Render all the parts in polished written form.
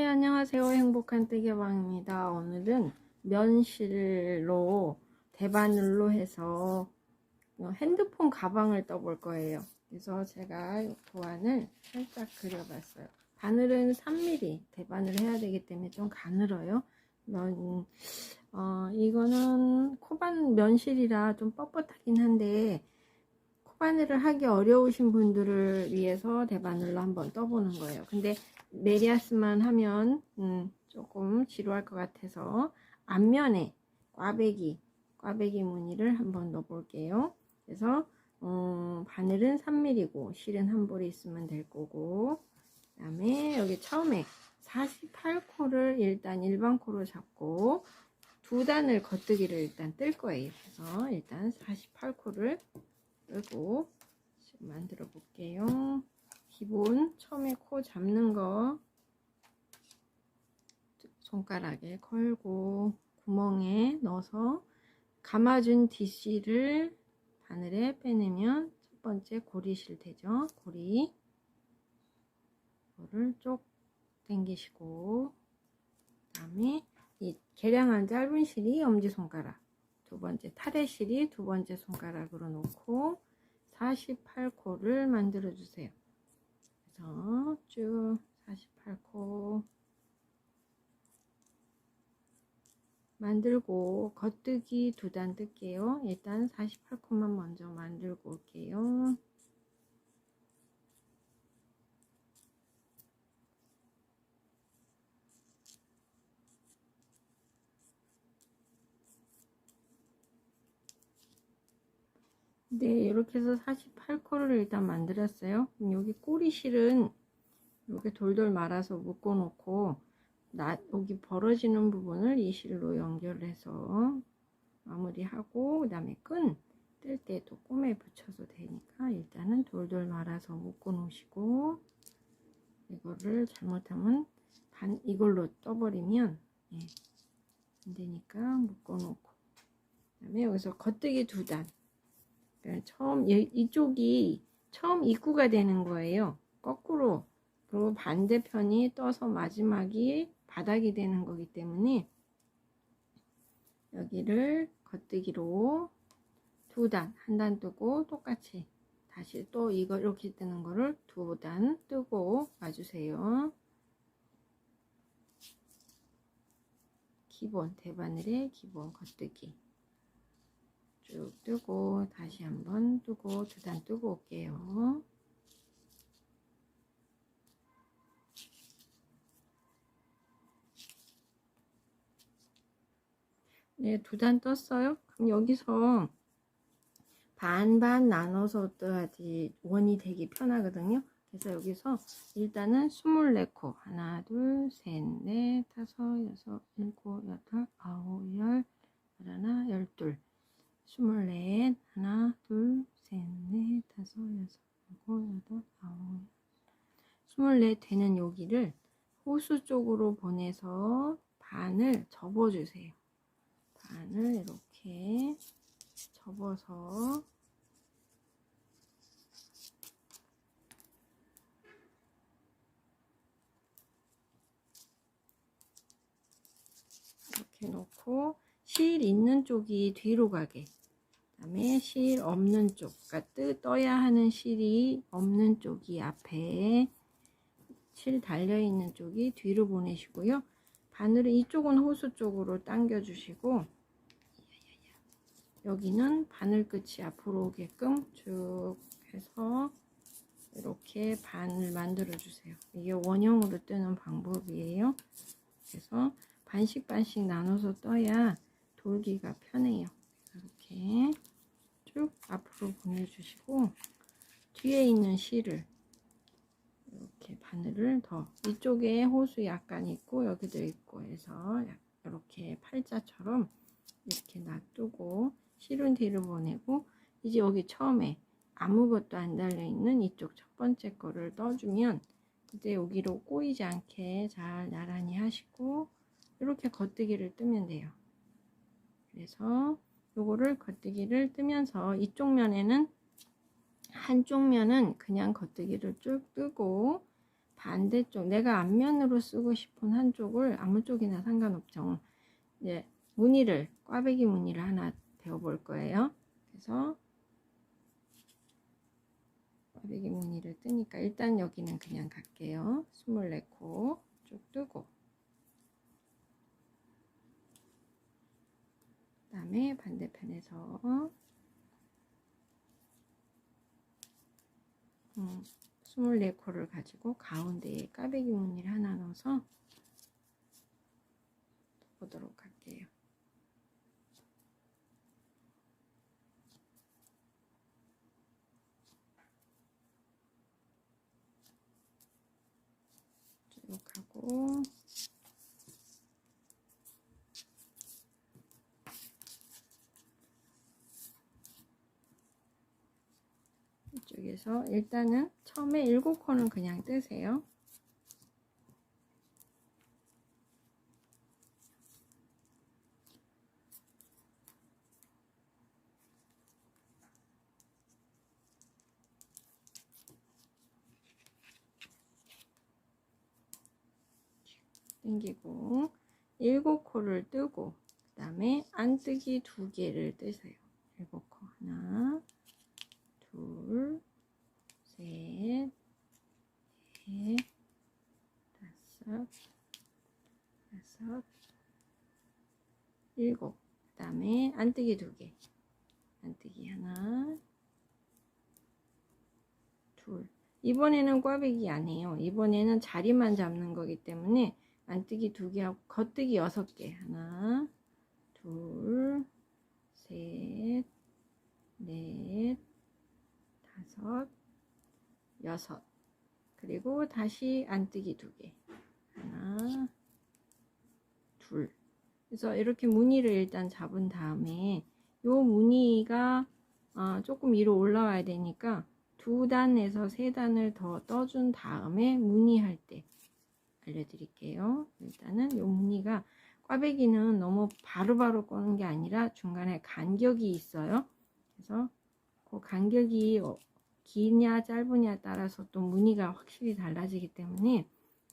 안녕하세요. 행복한 뜨개방입니다. 오늘은 면실로 대바늘로 해서 핸드폰 가방을 떠볼 거예요. 그래서 제가 이 도안을 살짝 그려봤어요. 바늘은 3mm 대바늘 해야 되기 때문에 좀 가늘어요. 이거는 코바늘 면실이라 좀 뻣뻣하긴 한데 코바늘을 하기 어려우신 분들을 위해서 대바늘로 한번 떠보는 거예요. 근데 메리아스만 하면 조금 지루할 것 같아서 앞면에 꽈배기 무늬를 한번 넣어 볼게요. 그래서 바늘은 3mm고 실은 한 볼이 있으면 될 거고, 그 다음에 여기 처음에 48코를 일단 일반 코로 잡고 두 단을 겉뜨기를 일단 뜰 거예요. 그래서 일단 48코를 뜨고 만들어 볼게요. 기본 처음에 코 잡는 거 손가락에 걸고 구멍에 넣어서 감아준 뒷실을 바늘에 빼내면 첫 번째 고리실 되죠. 고리 이거를 쭉 당기시고, 그 다음에 이 개량한 짧은 실이 엄지손가락, 두 번째 타래실이 두 번째 손가락으로 놓고 48코를 만들어 주세요. 그래서 쭉 48코 만들고 겉뜨기 두 단 뜰게요. 일단 48코만 먼저 만들고 올게요. 네, 이렇게 해서 48코를 일단 만들었어요. 그럼 여기 꼬리실은 이렇게 돌돌 말아서 묶어 놓고 여기 벌어지는 부분을 이 실로 연결해서 마무리하고, 그 다음에 끈 뜰 때도 꿰매 붙여서 되니까 일단은 돌돌 말아서 묶어 놓으시고, 이거를 잘못하면 이걸로 떠버리면 안 되니까 묶어 놓고, 그 다음에 여기서 겉뜨기 두 단, 처음 이쪽이 처음 입구가 되는 거예요. 거꾸로. 그리고 반대편이 떠서 마지막이 바닥이 되는 거기 때문에 여기를 겉뜨기로 두 단, 한 단 뜨고 똑같이 다시 또 이거 이렇게 뜨는 거를 두 단 뜨고 와주세요. 기본 대바늘의 기본 겉뜨기 쭉 뜨고 다시 한번 뜨고 두 단 뜨고 올게요. 네, 두 단 떴어요. 그럼 여기서 반반 나눠서 떠야지 원이 되기 편하거든요. 그래서 여기서 일단은 24코, 하나, 둘, 셋, 넷, 다섯, 여섯, 일곱, 여덟, 아홉, 열, 열하나, 열둘, 24, 하나, 둘, 셋, 넷, 다섯, 여섯, 일곱, 여덟, 아홉, 24 되는 여기를 호수 쪽으로 보내서 반을 접어주세요. 반을 이렇게 접어서 이렇게 놓고 실 있는 쪽이 뒤로 가게, 그 다음에 실 없는 쪽, 그러니까 떠야 하는 실이 없는 쪽이 앞에, 실 달려있는 쪽이 뒤로 보내시고요. 바늘을 이쪽은 호수 쪽으로 당겨 주시고, 여기는 바늘 끝이 앞으로 오게끔 쭉 해서 이렇게 반을 만들어 주세요. 이게 원형으로 뜨는 방법이에요. 그래서 반씩 나눠서 떠야 돌기가 편해요. 이렇게 쭉 앞으로 보내주시고, 뒤에 있는 실을 이렇게 바늘을 더, 이쪽에 호수 약간 있고 여기도 있고 해서 이렇게 팔자처럼 이렇게 놔두고 실은 뒤로 보내고, 이제 여기 처음에 아무것도 안 달려있는 이쪽 첫 번째 거를 떠주면 이제 여기로 꼬이지 않게 잘 나란히 하시고 이렇게 겉뜨기를 뜨면 돼요. 그래서 요거를 겉뜨기를 뜨면서 이쪽 면에는, 한쪽 면은 그냥 겉뜨기를 쭉 뜨고 반대쪽 내가 앞면으로 쓰고 싶은 한쪽을 아무 쪽이나 상관없죠. 이제 무늬를 꽈배기 무늬를 하나 배워볼 거예요. 그래서 꽈배기 무늬를 뜨니까 일단 여기는 그냥 갈게요. 24코 쭉 뜨고 그 다음에 반대편에서 24코를 가지고 가운데에 꽈배기 무늬를 하나 넣어서 보도록 할게요. 쭉 하고 이쪽에서 일단은 처음에 7코는 그냥 뜨세요. 당기고 7코를 뜨고 그 다음에 안뜨기 2개를 뜨세요. 7코 하나 둘 셋 넷 다섯 일곱 그 다음에 안뜨기 2개 안뜨기 하나 둘 이번에는 꽈배기 아니에요. 이번에는 자리만 잡는 거기 때문에 안뜨기 2개 하고 겉뜨기 6개 하나 둘 셋 넷 다섯 여섯 그리고 다시 안뜨기 2개 하나 둘 그래서 이렇게 무늬를 일단 잡은 다음에 요 무늬가 조금 위로 올라와야 되니까 2단에서 3단을 더 떠준 다음에 무늬할 때 알려드릴게요. 일단은 요 무늬가 꽈배기는 너무 바로바로 꺼는 게 아니라 중간에 간격이 있어요. 그래서 그 간격이 기냐 짧으냐 따라서 또 무늬가 확실히 달라지기 때문에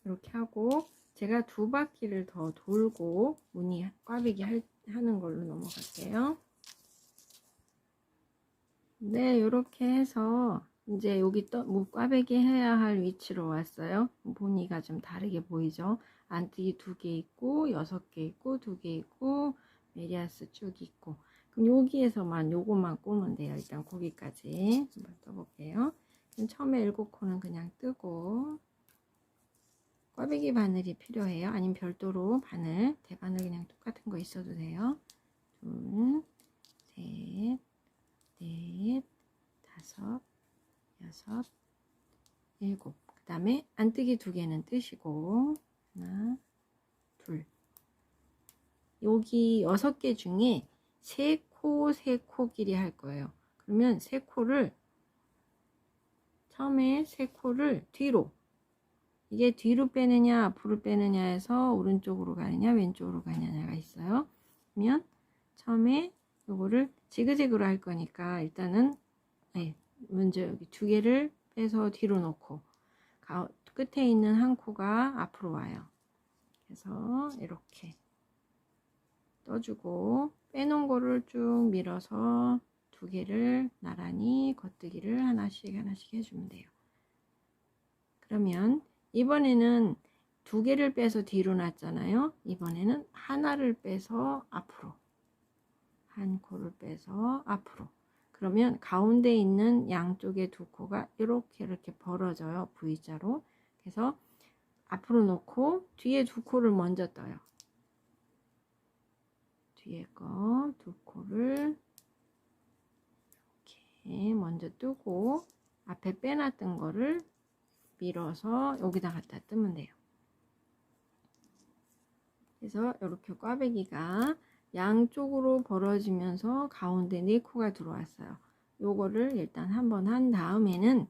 이렇게 하고 제가 2바퀴를 더 돌고 무늬 꽈배기 하는 걸로 넘어갈게요. 네, 이렇게 해서 이제 여기 꽈배기 해야 할 위치로 왔어요. 무늬가 좀 다르게 보이죠? 안뜨기 2개 있고 6개 있고 2개 있고 메리아스 쭉 있고 그럼 여기에서만 요것만 꼬면 돼요. 일단 거기까지 한번 떠볼게요. 그럼 처음에 7코는 그냥 뜨고 꽈배기 바늘이 필요해요. 아니면 별도로 바늘 대바늘 그냥 똑같은 거 있어도 돼요. 둘, 셋, 넷, 다섯, 여섯, 일곱. 그 다음에 안뜨기 2개는 뜨시고 하나, 둘. 여기 6개 중에 3코, 3코끼리 할 거예요. 그러면 3코를 처음에 3코를 뒤로 이게 뒤로 빼느냐 앞으로 빼느냐 해서 오른쪽으로 가느냐 왼쪽으로 가느냐가 있어요. 그러면 처음에 요거를 지그재그로 할 거니까 일단은 먼저 여기 2개를 빼서 뒤로 놓고 끝에 있는 한 코가 앞으로 와요. 그래서 이렇게 떠주고 빼놓은 거를 쭉 밀어서 2개를 나란히 겉뜨기를 하나씩 해주면 돼요. 그러면 이번에는 2개를 빼서 뒤로 놨잖아요. 이번에는 하나를 빼서 앞으로 한 코를 빼서 앞으로 그러면 가운데 있는 양쪽의 2코가 이렇게 벌어져요. V자로. 그래서 앞으로 놓고 뒤에 2코를 먼저 떠요. 뒤에 거 2코를 이렇게 먼저 뜨고 앞에 빼놨던 거를 밀어서 여기다 갖다 뜨면 돼요. 그래서 이렇게 꽈배기가 양쪽으로 벌어지면서 가운데 4코가 들어왔어요. 요거를 일단 한번 한 다음에는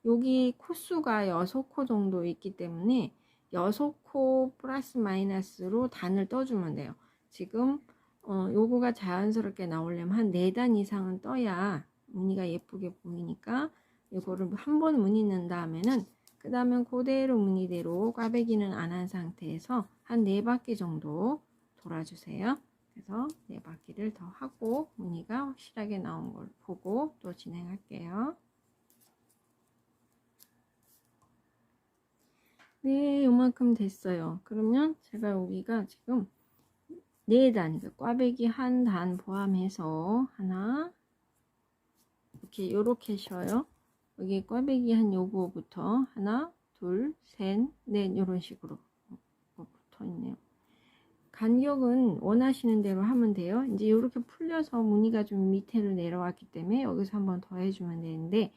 여기 코수가 6코 정도 있기 때문에 6코 플러스 마이너스로 단을 떠주면 돼요. 지금 요거가 자연스럽게 나오려면 한 4단 이상은 떠야 무늬가 예쁘게 보이니까 이거를 한 번 무늬 넣은 다음에는 그 다음에 그대로 무늬대로 꽈배기는 안 한 상태에서 한 4바퀴 정도 돌아주세요. 그래서 4바퀴를 더 하고 무늬가 확실하게 나온 걸 보고 또 진행할게요. 네, 요만큼 됐어요. 그러면 제가 여기가 지금 4단, 꽈배기 한 단 포함해서 하나, 요렇게 쉬어요. 여기 꽈배기 한 요거부터 하나, 둘, 셋, 넷, 요런 식으로 붙어 있네요. 간격은 원하시는 대로 하면 돼요. 이제 이렇게 풀려서 무늬가 좀 밑으로 내려왔기 때문에 여기서 한번 더 해주면 되는데,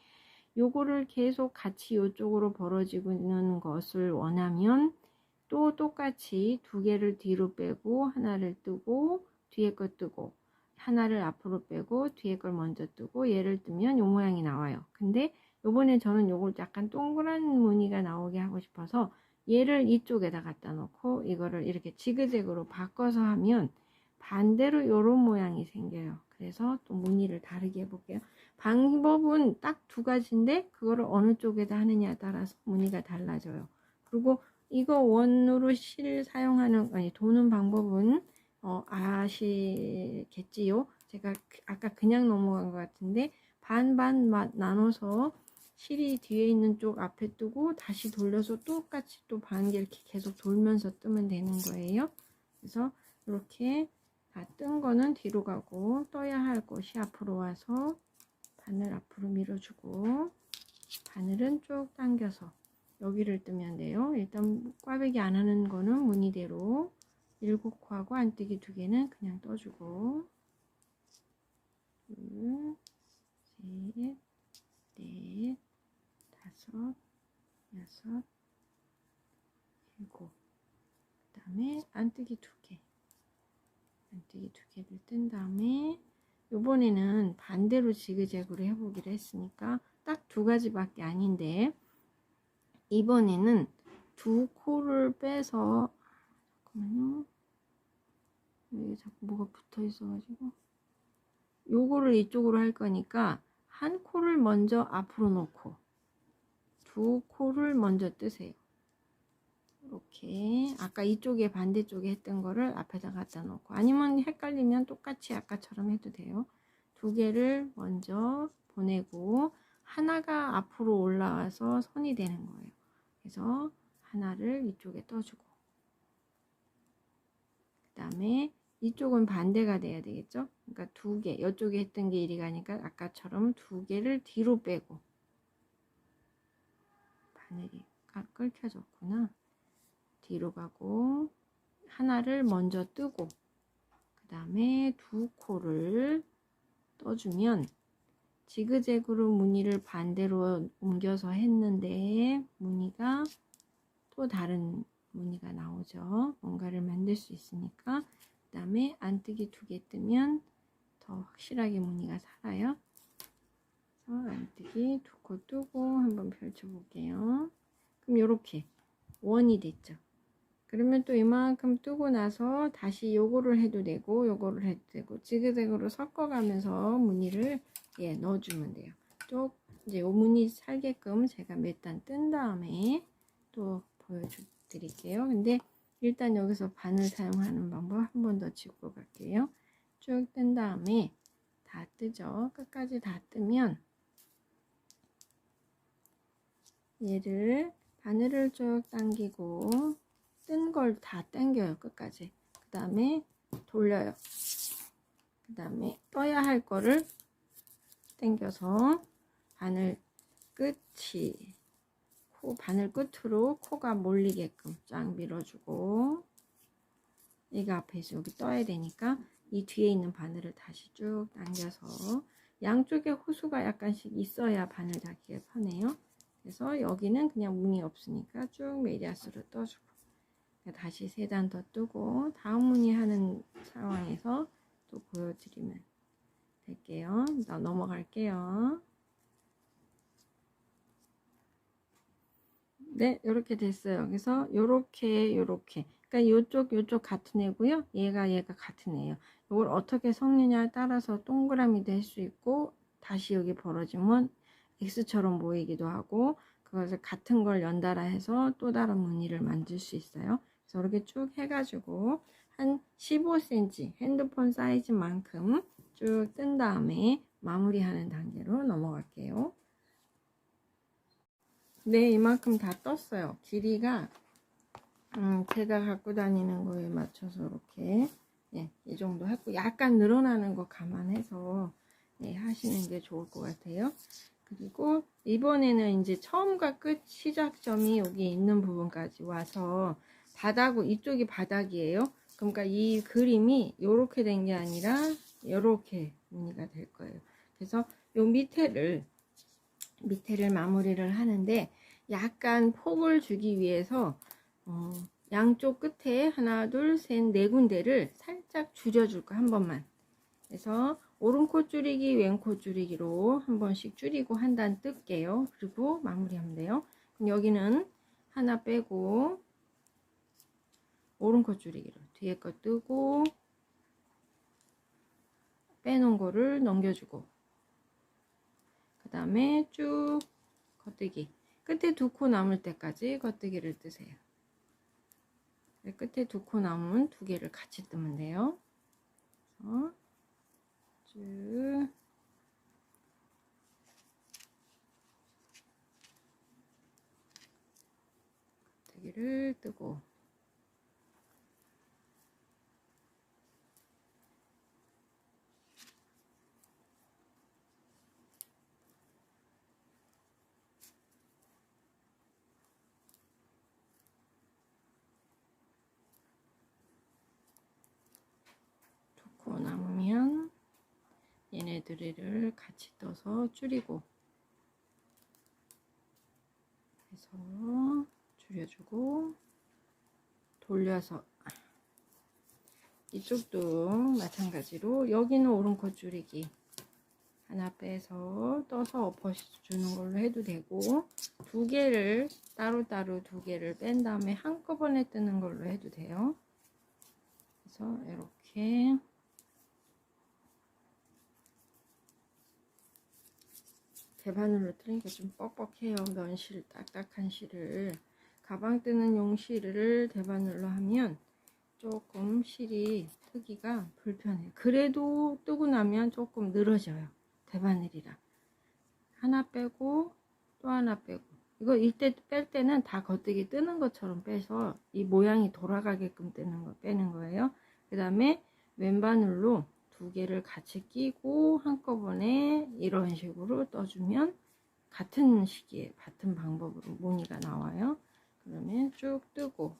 요거를 계속 같이 이쪽으로 벌어지고 있는 것을 원하면 또 똑같이 2개를 뒤로 빼고 하나를 뜨고 뒤에 거 뜨고 하나를 앞으로 빼고 뒤에 걸 먼저 뜨고 얘를 뜨면 요 모양이 나와요. 근데 요번에 저는 요걸 약간 동그란 무늬가 나오게 하고 싶어서 얘를 이쪽에다 갖다 놓고 이거를 이렇게 지그재그로 바꿔서 하면 반대로 요런 모양이 생겨요. 그래서 또 무늬를 다르게 해볼게요. 방법은 딱 2가지인데 그거를 어느 쪽에다 하느냐에 따라서 무늬가 달라져요. 그리고 이거 원으로 실 사용하는, 아니 도는 방법은 아시겠지요? 제가 아까 그냥 넘어간 것 같은데 반반 나눠서 실이 뒤에 있는 쪽 앞에 뜨고 다시 돌려서 똑같이 또 반개 이렇게 계속 돌면서 뜨면 되는 거예요. 그래서 이렇게 다 뜬 거는 뒤로 가고 떠야 할 곳이 앞으로 와서 바늘 앞으로 밀어주고 바늘은 쭉 당겨서 여기를 뜨면 돼요. 일단 꽈배기 안 하는 거는 무늬대로 7코하고 안뜨기 2개는 그냥 떠주고 둘, 셋, 넷, 5, 6, 7. 그 다음에 안뜨기 2개. 안뜨기 2개를 뜬 다음에 요번에는 반대로 지그재그로 해보기로 했으니까 딱 2가지밖에 아닌데 이번에는 2코를 빼서 잠깐만요. 여기 자꾸 뭐가 붙어 있어가지고 요거를 이쪽으로 할 거니까 한 코를 먼저 앞으로 놓고 2코를 먼저 뜨세요. 이렇게 아까 이쪽에 반대쪽에 했던 거를 앞에다 갖다 놓고, 아니면 헷갈리면 똑같이 아까처럼 해도 돼요. 2개를 먼저 보내고 하나가 앞으로 올라와서 선이 되는 거예요. 그래서 하나를 이쪽에 떠주고 그 다음에 이쪽은 반대가 돼야 되겠죠. 그러니까 2개, 이쪽에 했던 게 이리 가니까 아까처럼 2개를 뒤로 빼고, 바늘이 끓여졌구나. 뒤로 가고 하나를 먼저 뜨고 그 다음에 2코를 떠주면 지그재그로 무늬를 반대로 옮겨서 했는데 무늬가 또 다른 무늬가 나오죠. 뭔가를 만들 수 있으니까. 그 다음에 안뜨기 2개 뜨면 더 확실하게 무늬가 살아요. 그래서 안뜨기 2코 뜨고 한번 펼쳐 볼게요. 그럼 이렇게 원이 됐죠. 그러면 또 이만큼 뜨고 나서 다시 요거를 해도 되고 요거를 해도 되고 지그재그로 섞어가면서 무늬를 넣어주면 돼요. 쭉 이제 요 무늬 살게끔 제가 몇 단 뜬 다음에 또 보여드릴게요. 근데 일단 여기서 바늘 사용하는 방법 한 번 더 짚고 갈게요. 쭉 뜬 다음에 다 뜨죠. 끝까지 다 뜨면 얘를 바늘을 쭉 당기고 뜬 걸 다 당겨요. 끝까지. 그 다음에 돌려요. 그 다음에 떠야 할 거를 당겨서 바늘 끝이 바늘 끝으로 코가 몰리게끔 쫙 밀어주고, 얘가 앞에서 여기 떠야 되니까 이 뒤에 있는 바늘을 다시 쭉 당겨서 양쪽에 호수가 약간씩 있어야 바늘 닫기가 편해요. 그래서 여기는 그냥 무늬 없으니까 쭉 메리아스로 떠주고 다시 3단 더 뜨고 다음 무늬 하는 상황에서 또 보여드리면 될게요. 나 넘어갈게요. 네, 이렇게 됐어요. 그래서 요렇게 그러니까 요쪽 같은 애고요. 얘가 같은 애예요. 이걸 어떻게 섞느냐에 따라서 동그라미도 할 수 있고 다시 여기 벌어지면 X처럼 보이기도 하고 그것을 같은 걸 연달아 해서 또 다른 무늬를 만들 수 있어요. 그래서 이렇게 쭉 해가지고 한 15cm 핸드폰 사이즈만큼 쭉 뜬 다음에 마무리하는 단계로 넘어갈게요. 네, 이만큼 다 떴어요. 길이가 제가 갖고 다니는 거에 맞춰서 이렇게 이 정도 했고, 약간 늘어나는 거 감안해서 하시는 게 좋을 것 같아요. 그리고 이번에는 이제 처음과 끝 시작점이 여기 있는 부분까지 와서 이쪽이 바닥이에요. 그러니까 이 그림이 이렇게 된 게 아니라 이렇게 무늬가 될 거예요. 그래서 요 밑에를 마무리를 하는데, 약간 폭을 주기 위해서 양쪽 끝에 하나, 둘, 셋, 네 군데를 살짝 줄여줄 거 한 번만. 그래서 오른코 줄이기, 왼코 줄이기로 한 번씩 줄이고 한 단 뜰게요. 그리고 마무리하면 돼요. 그럼 여기는 하나 빼고 오른코 줄이기로 뒤에 거 뜨고 빼놓은 거를 넘겨주고, 그 다음에 쭉 겉뜨기, 끝에 2코 남을 때까지 겉뜨기를 뜨세요. 끝에 2코 남은 2개를 같이 뜨면 돼요. 그래서 쭉 겉뜨기를 뜨고, 남으면 얘네들을 같이 떠서 줄이고 해서 줄여주고, 돌려서 이쪽도 마찬가지로 여기는 오른코 줄이기 하나 빼서 떠서 엎어주는 걸로 해도 되고, 2개를 따로따로 2개를 뺀 다음에 한꺼번에 뜨는 걸로 해도 돼요. 그래서 이렇게 대바늘로 뜨니까 좀 뻑뻑해요. 면실, 딱딱한 실을, 가방 뜨는 용 실을 대바늘로 하면 조금 실이 뜨기가 불편해요. 그래도 뜨고 나면 조금 늘어져요. 대바늘이라 하나 빼고 또 하나 빼고, 이거 이때 뺄 때는 다 겉뜨기 뜨는 것처럼 빼서 이 모양이 돌아가게끔 빼는 거예요. 그 다음에 왼바늘로 2개를 같이 끼고 한꺼번에 이런 식으로 떠주면 같은 시기에 같은 방법으로 무늬가 나와요. 그러면 쭉 뜨고,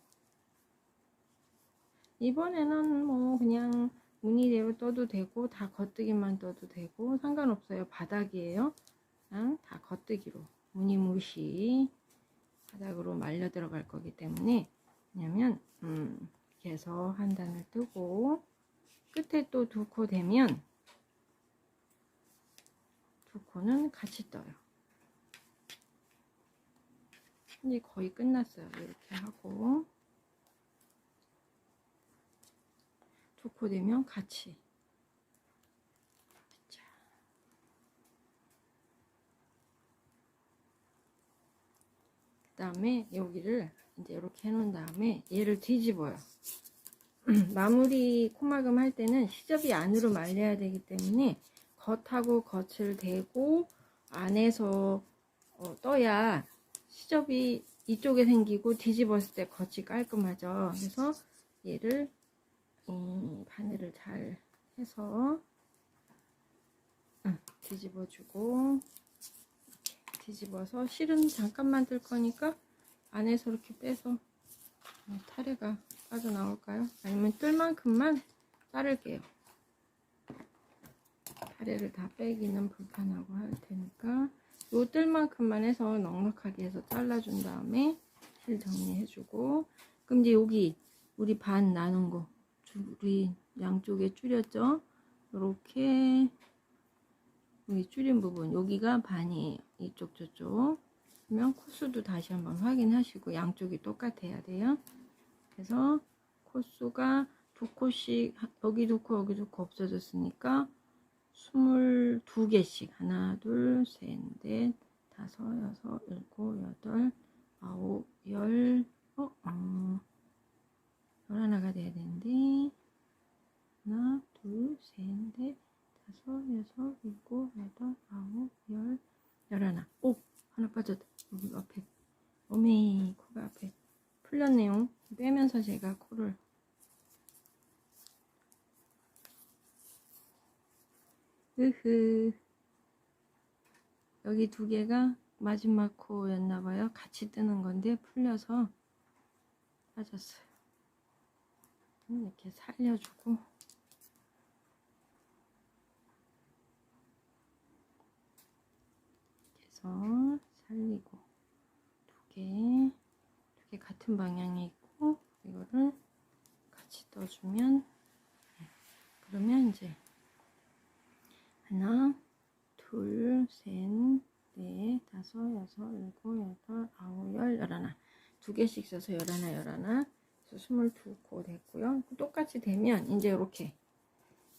이번에는 뭐 그냥 무늬대로 떠도 되고 다 겉뜨기만 떠도 되고 상관없어요. 바닥이에요. 그냥 다 겉뜨기로 무늬무시 바닥으로 말려 들어갈 거기 때문에, 왜냐면 이렇게 해서 한 단을 뜨고 끝에 또 2코 되면 2코는 같이 떠요. 이제 거의 끝났어요. 이렇게 하고 2코 되면 같이. 그 다음에 여기를 이제 이렇게 해놓은 다음에 얘를 뒤집어요. 마무리 코막음 할 때는 시접이 안으로 말려야 되기 때문에 겉하고 겉을 대고 안에서 떠야 시접이 이쪽에 생기고 뒤집었을 때 겉이 깔끔하죠. 그래서 얘를 바늘을 잘 해서 뒤집어주고, 뒤집어서 실은 잠깐만 뜰 거니까 안에서 이렇게 빼서 타래가 빠져나올까요? 아니면 뜰 만큼만 자를게요. 타래를 다 빼기는 불편하고 할 테니까 요 뜰 만큼만 해서 넉넉하게 해서 잘라준 다음에 실 정리해주고, 그럼 이제 여기 우리 반 나눈 거 우리 양쪽에 줄였죠? 이렇게 여기 줄인 부분, 여기가 반이에요. 이쪽 저쪽. 그러면 코수도 다시 한번 확인하시고 양쪽이 똑같아야 돼요. 그래서 코수가 2코씩, 여기 2코 여기 2코 없어졌으니까 22개씩 하나 둘 셋 넷 다섯, 여섯, 일곱, 여덟, 아홉, 열, 열하나가 돼야 되는데, 하나, 둘, 셋, 넷, 다섯, 여섯, 일곱, 여덟, 아홉, 열, 열하나. 오! 하나 빠졌다. 여기 앞에. 어메, 코가 앞에 풀렸네요. 빼면서 제가 코를. 으흐. 여기 두 개가 마지막 코였나봐요. 같이 뜨는 건데 풀려서 빠졌어요. 이렇게 살려주고. 그래서 살리고. 두 개 같은 방향에 있고, 이거를 같이 떠주면, 그러면 이제 하나, 둘, 셋, 넷, 다섯, 여섯, 일곱, 여덟, 아홉, 열, 열하나. 두 개씩 써서 열하나, 열하나. 그래서 22코 됐고요. 똑같이 되면 이제 이렇게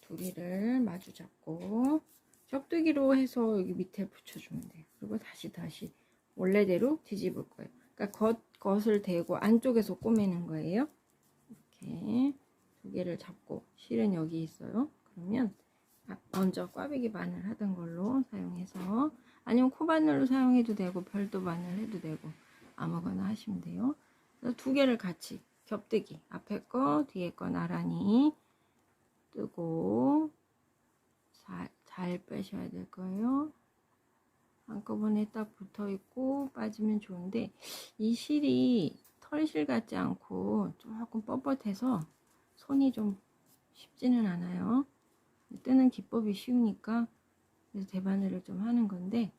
두 개를 마주 잡고 쩍뜨기로 해서 여기 밑에 붙여주면 돼요. 그리고 다시 원래대로 뒤집을 거예요. 그러니까 겉을 대고 안쪽에서 꼬매는 거예요. 이렇게 두 개를 잡고 실은 여기 있어요. 그러면 먼저 꽈배기 바늘 하던 걸로 사용해서, 아니면 코바늘로 사용해도 되고 별도 바늘 해도 되고 아무거나 하시면 돼요. 그래서 두 개를 같이 겹뜨기, 앞에 거 뒤에 거 나란히 뜨고 잘 빼셔야 될 거예요. 한꺼번에 딱 붙어 있고 빠지면 좋은데, 이 실이 털실 같지 않고 조금 뻣뻣해서 손이 좀 쉽지는 않아요. 뜨는 기법이 쉬우니까 그래서 대바늘을 좀 하는 건데,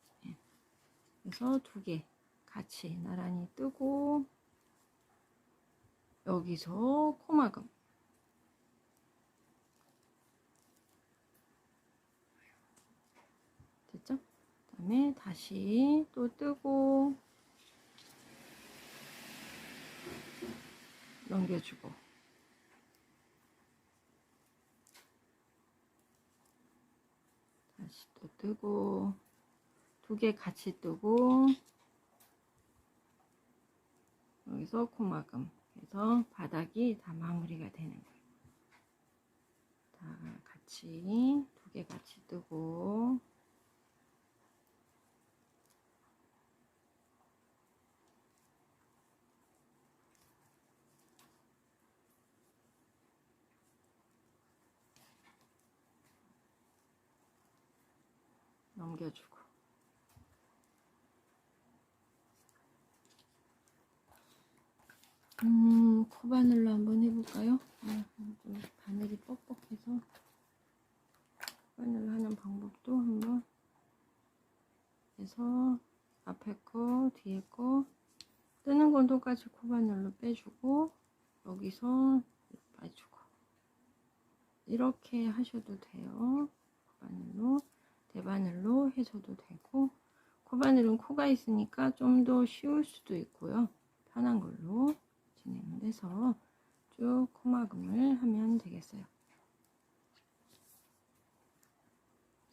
그래서 두 개 같이 나란히 뜨고 여기서 코막음 됐죠? 그 다음에 다시 또 뜨고 넘겨주고, 다시 또 뜨고, 두 개 같이 뜨고 여기서 코막음 해서 바닥이 다 마무리가 되는 거예요. 다 같이 두 개 같이 뜨고 넘겨주고, 코바늘로 한번 해볼까요? 좀 바늘이 뻑뻑해서 코바늘로 하는 방법도 한번 해서 앞에 거 뒤에 거 뜨는 건 똑같이 코바늘로 빼주고 여기서 빼주고 이렇게 하셔도 돼요. 코바늘로, 대바늘로 해줘도 되고, 코바늘은 코가 있으니까 좀 더 쉬울 수도 있고요. 편한 걸로 진행을 해서 쭉 코막음을 하면 되겠어요.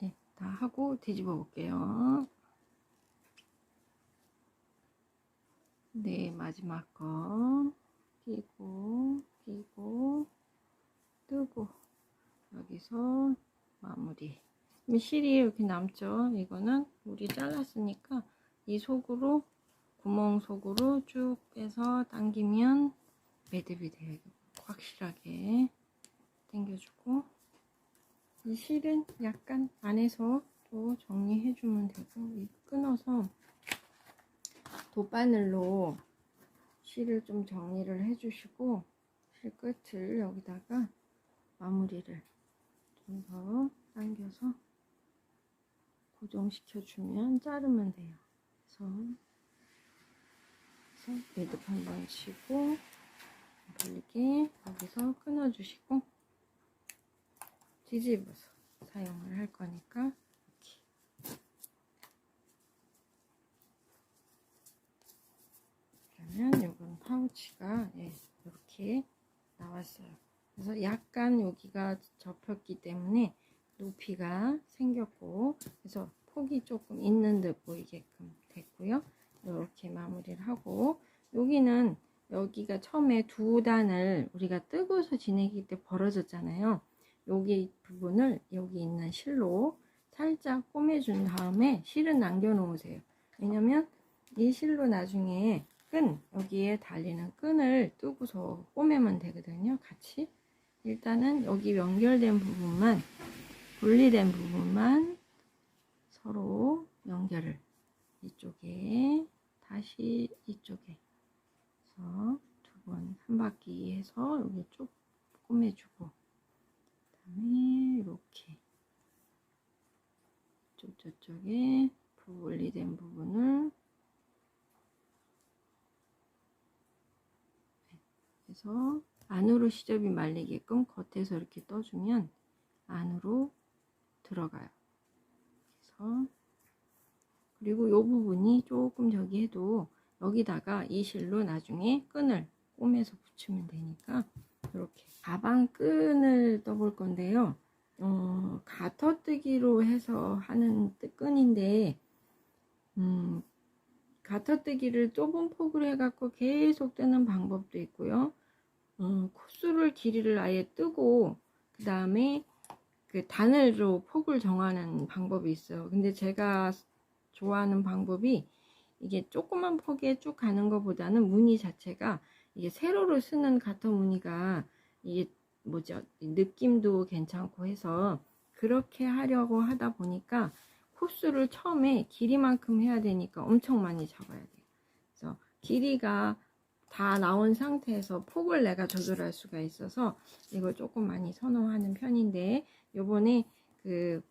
네, 다 하고 뒤집어 볼게요. 네, 마지막 거 끼고 뜨고 여기서 마무리. 실이 이렇게 남죠. 이거는 우리 잘랐으니까 이 속으로, 구멍 속으로 쭉 빼서 당기면 매듭이 돼요. 확실하게 당겨주고, 이 실은 약간 안에서 또 정리해주면 되고, 끊어서 돗바늘로 실을 좀 정리를 해주시고 실 끝을 여기다가 마무리를 좀 더 당겨서 고정시켜주면 자르면 돼요. 그래서 매듭 한번 치고 벌리게 여기서 끊어주시고 뒤집어서 사용을 할 거니까 이렇게. 그러면 요건 파우치가 이렇게 나왔어요. 그래서 약간 여기가 접혔기 때문에 높이가 생겼고, 그래서 폭이 조금 있는 듯 보이게끔 됐고요. 이렇게 마무리를 하고, 여기가 처음에 두 단을 우리가 뜨고서 지내기 때 벌어졌잖아요. 여기 부분을 여기 있는 실로 살짝 꼬매준 다음에 실은 남겨 놓으세요. 왜냐면 이 실로 나중에 여기에 달리는 끈을 뜨고서 꼬매면 되거든요. 같이. 일단은 여기 연결된 부분만, 분리된 부분만 서로 연결을, 이쪽에 다시 이쪽에 해서 두 번 한 바퀴 해서 여기 쭉 꼬매주고, 그 다음에 이렇게 저쪽에 분리된 부분을 해서 안으로 시접이 말리게끔 겉에서 이렇게 떠주면 안으로 들어가요. 그래서 그리고 이 부분이 조금 저기 해도 여기다가 이 실로 나중에 끈을 꼬매서 붙이면 되니까 이렇게 가방 끈을 떠볼 건데요. 가터뜨기로 해서 하는 끈인데 가터뜨기를 좁은 폭으로 해갖고 계속 뜨는 방법도 있고요. 코수를 길이를 아예 뜨고 그 다음에 그 단으로 폭을 정하는 방법이 있어요. 근데 제가 좋아하는 방법이 이게 조그만 폭에 쭉 가는 것보다는 무늬 자체가 이게 세로로 쓰는 가터 무늬가 이게 뭐죠, 느낌도 괜찮고 해서 그렇게 하려고 하다 보니까 코수를 처음에 길이만큼 해야 되니까 엄청 많이 잡아야 돼요. 그래서 길이가 다 나온 상태에서 폭을 내가 조절할 수가 있어서 이걸 조금 많이 선호하는 편인데, 요번에 그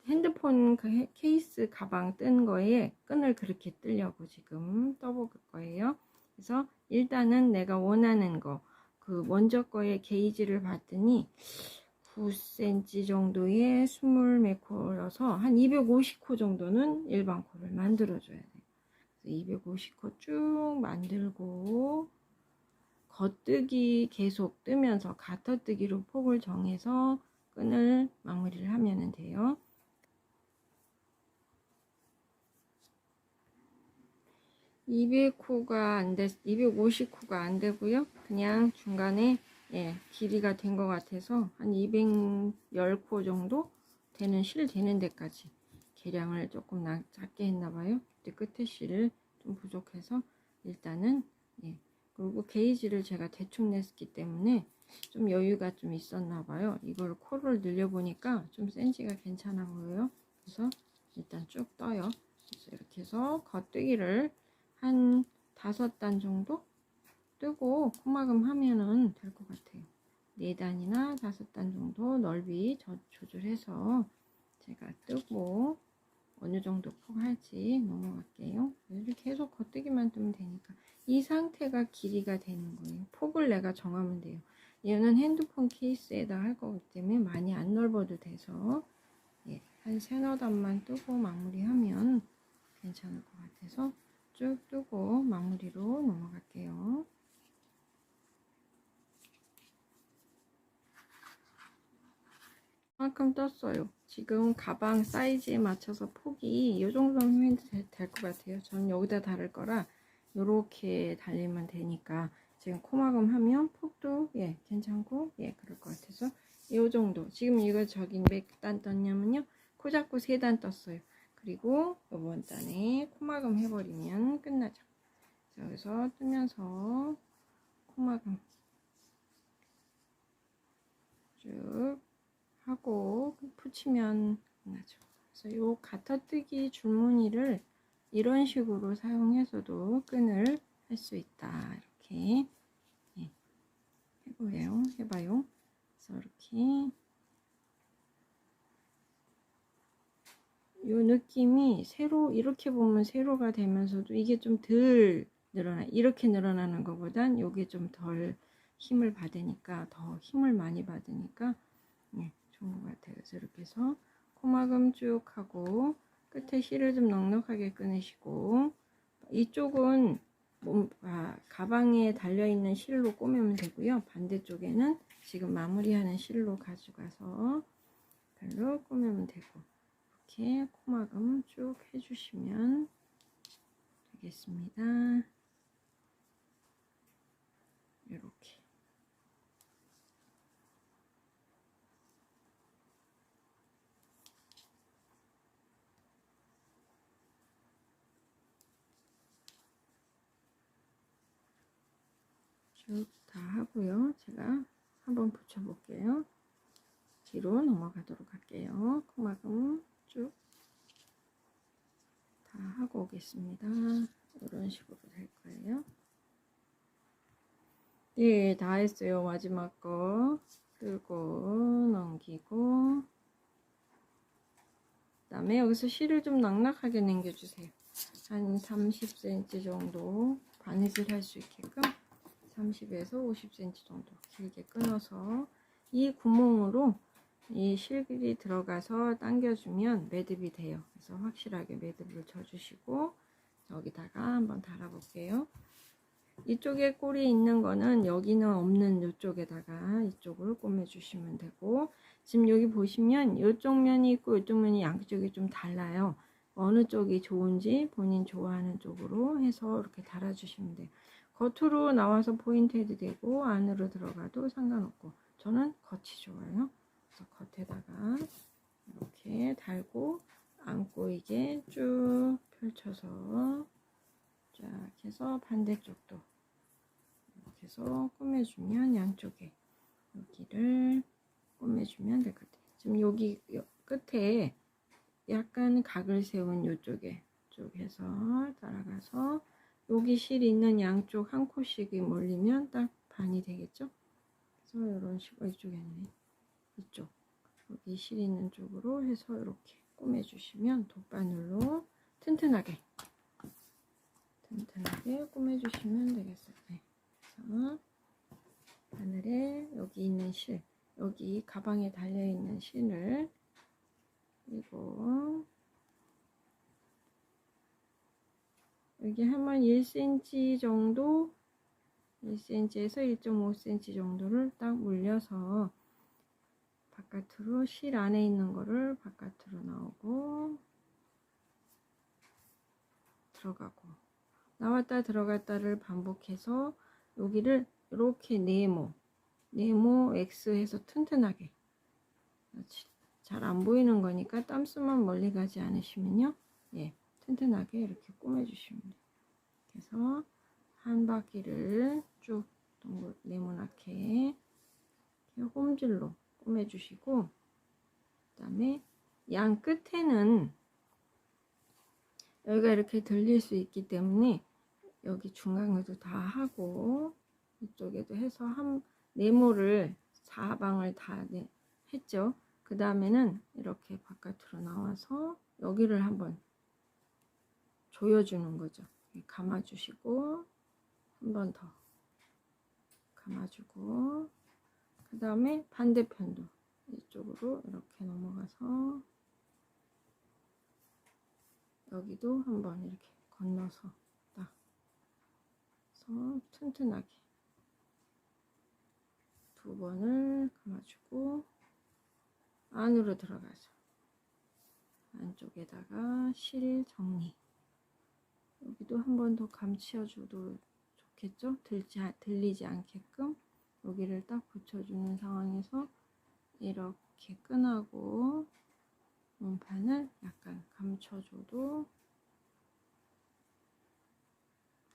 핸드폰 케이스 가방 뜬 거에 끈을 그렇게 뜨려고 지금 떠볼 거예요. 그래서 일단은 내가 원하는 거, 그 먼저 거에 게이지를 봤더니 9cm 정도의 24 코여서 한 250코 정도는 일반 코를 만들어 줘야 돼요. 250코 쭉 만들고 겉뜨기 계속 뜨면서 가터뜨기로 폭을 정해서 끈을 마무리를 하면 돼요. 250코가 안 되고요. 그냥 중간에 길이가 된 것 같아서 한 210코 정도 되는 실 되는 데까지 계량을 조금 작게 했나봐요. 그때 끝에 실을 좀 부족해서 일단은 그리고 게이지를 제가 대충 냈기 때문에 좀 여유가 좀 있었나 봐요. 이걸 코를 늘려보니까 좀 센지가 괜찮아 보여요. 그래서 일단 쭉 떠요. 그래서 이렇게 해서 겉뜨기를 한 5단 정도 뜨고 코막음 하면은 될 것 같아요. 4단이나 5단 정도 넓이 조절해서 제가 뜨고 어느 정도 폭 할지 넘어갈게요. 이렇게 계속 겉뜨기만 뜨면 되니까 이 상태가 길이가 되는 거예요. 폭을 내가 정하면 돼요. 얘는 핸드폰 케이스에다 할 거기 때문에 많이 안 넓어도 돼서 한 3-4단만 뜨고 마무리하면 괜찮을 것 같아서 쭉 뜨고 마무리로 넘어갈게요. 만큼 떴어요. 지금 가방 사이즈에 맞춰서 폭이 이 정도면 될 것 같아요. 저는 여기다 달을 거라 이렇게 달리면 되니까 지금 코막음 하면 폭도 괜찮고 그럴 것 같아서 이 정도. 지금 이거 저기 몇 단 떴냐면요, 코 잡고 3단 떴어요. 그리고 이번 단에 코막음 해버리면 끝나죠. 여기서 뜨면서 코막음 쭉 하고 붙이면 끝나죠. 그래서 요 가터뜨기 줄무늬를 이런 식으로 사용해서도 끈을 할 수 있다. 이렇게 해봐요. 그래서 이렇게 요 느낌이 세로, 이렇게 보면 세로가 되면서도 이게 좀 덜 이렇게 늘어나는 것보단 요게 좀 덜 힘을 받으니까, 더 힘을 많이 받으니까 좋은 것 같아요. 그래서 이렇게 해서 코막음 쭉 하고 끝에 실을 좀 넉넉하게 끊으시고, 이쪽은 가방에 달려있는 실로 꼬매면 되고요. 반대쪽에는 지금 마무리하는 실로 가져가서 별로 꼬매면 되고, 이렇게 코막음 쭉 해주시면 되겠습니다. 이렇게. 쭉 다 하고요. 제가 한번 붙여볼게요. 뒤로 넘어가도록 할게요. 코막음 쭉 다 하고 오겠습니다. 이런 식으로 될 거예요. 예, 다 했어요. 마지막 거 끌고 넘기고, 그 다음에 여기서 실을 좀 낭락하게 남겨주세요. 한 30cm 정도 바느질 할 수 있게끔 30에서 50cm 정도 길게 끊어서 이 구멍으로 이 실이 들어가서 당겨주면 매듭이 돼요. 그래서 확실하게 매듭을 쳐주시고, 여기다가 한번 달아볼게요. 이쪽에 꼴이 있는 거는 여기는 없는 이쪽에다가 이쪽을 꿰매주시면 되고, 지금 여기 보시면 이쪽 면이 있고 이쪽 면이 양쪽이 좀 달라요. 어느 쪽이 좋은지 본인 좋아하는 쪽으로 해서 이렇게 달아주시면 돼요. 겉으로 나와서 포인트 해도 되고 안으로 들어가도 상관없고, 저는 겉이 좋아요. 그래서 겉에다가 이렇게 달고 안 꼬이게 쭉 펼쳐서 쫙 해서 반대쪽도 이렇게 해서 꾸며주면, 양쪽에 여기를 꾸며주면 될 것 같아요. 지금 여기 끝에 약간 각을 세운 이쪽에 쭉 해서 따라가서 여기 실 있는 양쪽 한 코씩이 몰리면 딱 반이 되겠죠. 그래서 이런 식으로, 이쪽에 있네, 이쪽 여기 실 있는 쪽으로 해서 이렇게 꾸며주시면 돗바늘로 튼튼하게 꾸며주시면 되겠어요. 네. 그래서 바늘에 여기 있는 실, 여기 가방에 달려있는 실을, 그리고 여기 한번 1cm 정도, 1cm에서 1.5cm 정도를 딱 물려서 바깥으로, 실 안에 있는 거를 바깥으로 나오고 들어가고 나왔다 들어갔다를 반복해서 여기를 이렇게 네모 X 해서 튼튼하게, 잘 안 보이는 거니까 땀수만 멀리 가지 않으시면요, 예, 튼튼하게 이렇게 꾸며주시면 돼요. 그래서 한 바퀴를 쭉 네모나게 홈질로 꾸며주시고, 그 다음에 양 끝에는 여기가 이렇게 들릴 수 있기 때문에 여기 중간에도 다 하고 이쪽에도 해서 한 네모를 사방을 다 했죠. 그 다음에는 이렇게 바깥으로 나와서 여기를 한번 조여주는 거죠. 감아주시고 한 번 더 감아주고, 그 다음에 반대편도 이쪽으로 이렇게 넘어가서 여기도 한번 이렇게 건너서 딱 해서 튼튼하게 두 번을 감아주고 안으로 들어가서 안쪽에다가 실 정리, 여기도 한 번 더 감치어줘도 좋겠죠. 들리지 않게끔 여기를 딱 붙여주는 상황에서 이렇게 끈하고 몸판을 약간 감춰줘도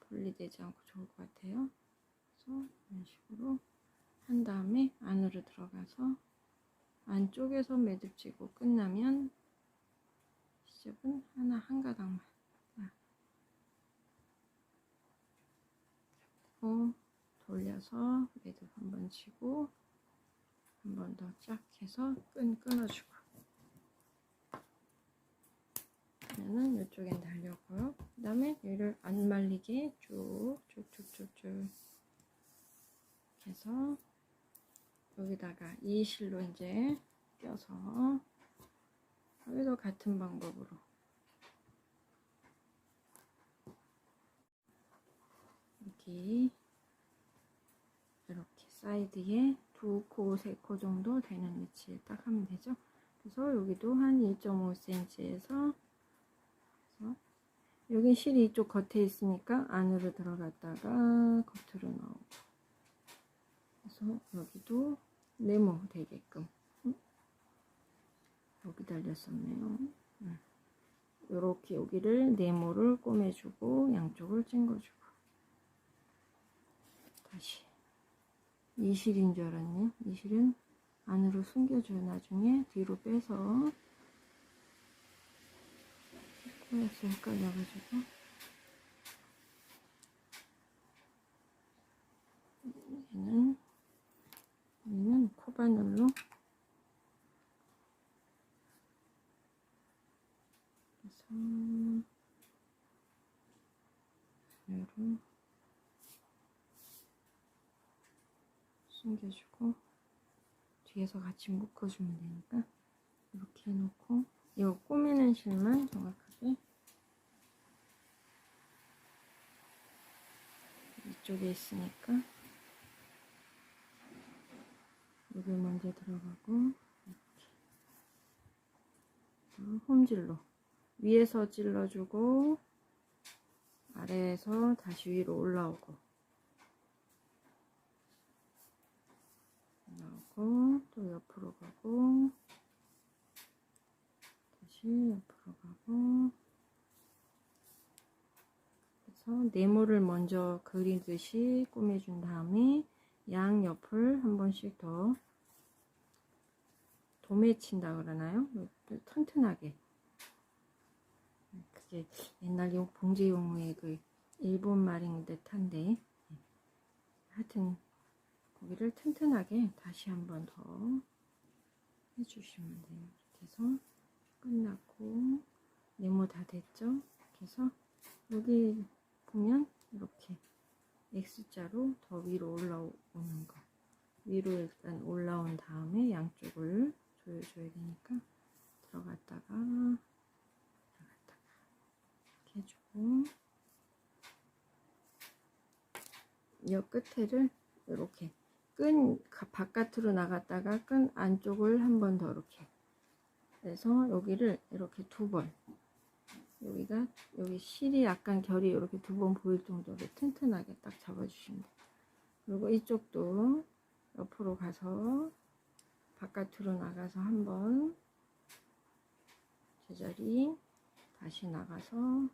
분리되지 않고 좋을 것 같아요. 그래서 이런 식으로 한 다음에 안으로 들어가서 안쪽에서 매듭지고 끝나면 시접은 한 가닥만 잡고 돌려서 매듭 한번 치고 한 번 더 쫙 해서 끊어주고, 그러면은 이쪽엔 달렸고요. 그 다음에 얘를 안 말리게 쭉쭉쭉쭉쭉 해서 여기다가 이 실로 이제 껴서 여기도 같은 방법으로 여기 이렇게 사이드에 2코, 3코 정도 되는 위치에 딱 하면 되죠. 그래서 여기도 한 1.5cm에서 여긴 실이 이쪽 겉에 있으니까 안으로 들어갔다가 겉으로 나오고, 그래서 여기도 네모 되게끔 여기 달렸었네요. 요렇게 여기를 네모를 꼬매주고 양쪽을 찡궈주고. 다시 이 실인 줄 알았네요. 이 실은 안으로 숨겨줘요. 나중에 뒤로 빼서 꼬였어 헷갈려가지고. 얘는 코바늘로 그래서 얘를 숨겨주고 뒤에서 같이 묶어주면 되니까 이렇게 해놓고, 이거 꼬매는 실만 정확하게 이쪽에 있으니까 여기 먼저 들어가고, 이렇게 홈질로 위에서 찔러주고 아래에서 다시 위로 올라오고 또 옆으로 가고 다시 옆으로 가고. 그래서 네모를 먼저 그리듯이 꾸며준 다음에 양 옆을 한 번씩 더 도매친다 그러나요? 튼튼하게. 그게 옛날 봉제용의 그 일본 말인 듯한데, 하여튼 고기를 튼튼하게 다시 한 번 더 해주시면 돼요. 이렇게 해서 끝났고, 네모 다 됐죠? 그래서 여기 보면 이렇게 X자로 더 위로 올라오는 거, 위로 일단 올라온 다음에 양쪽을 조여줘야 되니까 들어갔다가 이렇게 해주고, 이 끝에를 이렇게 끈 바깥으로 나갔다가 끈 안쪽을 한 번 더 이렇게 해서 여기를 이렇게 두 번, 여기가 여기 실이 약간 결이 이렇게 두 번 보일 정도로 튼튼하게 딱 잡아주시면 돼요. 그리고 이쪽도 옆으로 가서 바깥으로 나가서 한번 제자리, 다시 나가서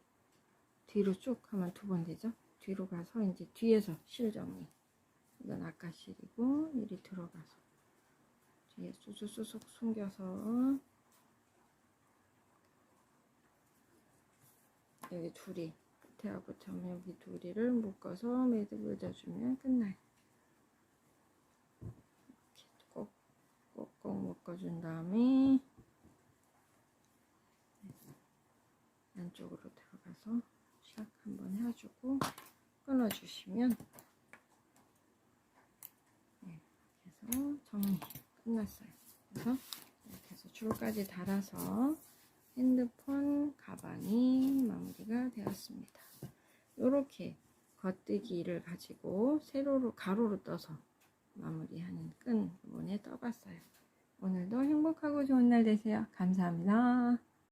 뒤로 쭉 하면 두 번 되죠. 뒤로 가서 이제 뒤에서 실 정리. 이건 아까 실이고, 이리 들어가서 뒤에 쑥쑥쑥 숨겨서 여기 둘이 끝에하고 처음에 여기 둘이를 묶어서 매듭을 끝나요. 이렇게 꼭꼭 묶어준 다음에 안쪽으로 들어가서 샥 한번 해주고 끊어주시면, 그래서 정리 끝났어요. 그래서 이렇게 해서 줄까지 달아서 핸드폰 가방이 마무리가 되었습니다. 이렇게 겉뜨기를 가지고 세로로 가로로 떠서 마무리하는 끈 이번에 떠봤어요. 오늘도 행복하고 좋은 날 되세요. 감사합니다.